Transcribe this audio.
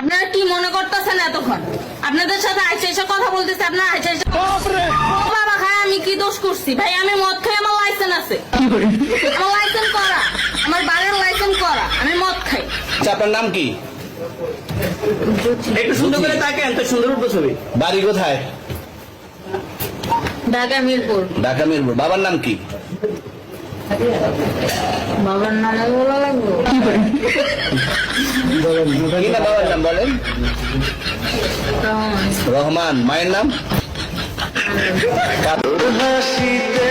আপনারা কি মনে করতেছেন এতক্ষণ? আপনাদের সাথে আইসা এসে কথা বলতেছে, আপনারা আইসা এসে ও বাবা খায়, আমি কি দোষ করছি ভাই? আমি মদ খাই, আমার লাইসেন্স আছে, আমার লাইসেন্স করা, আমার বাড়ির লাইসেন্স করা, আমি মদ খাই। আচ্ছা, আপনার নাম কি? একটু সুন্দর করে তাকেন, তো সুন্দর উঠবো ছবি। বাড়ি কোথায়? ঢাকা মিরপুর। ঢাকা মিরপুর। বাবার নাম কি? বাবার নামে বলা লাগবে? কি না বাবার নাম বলেন? রহমান। রহমান। মায়ের নাম? হাসিতে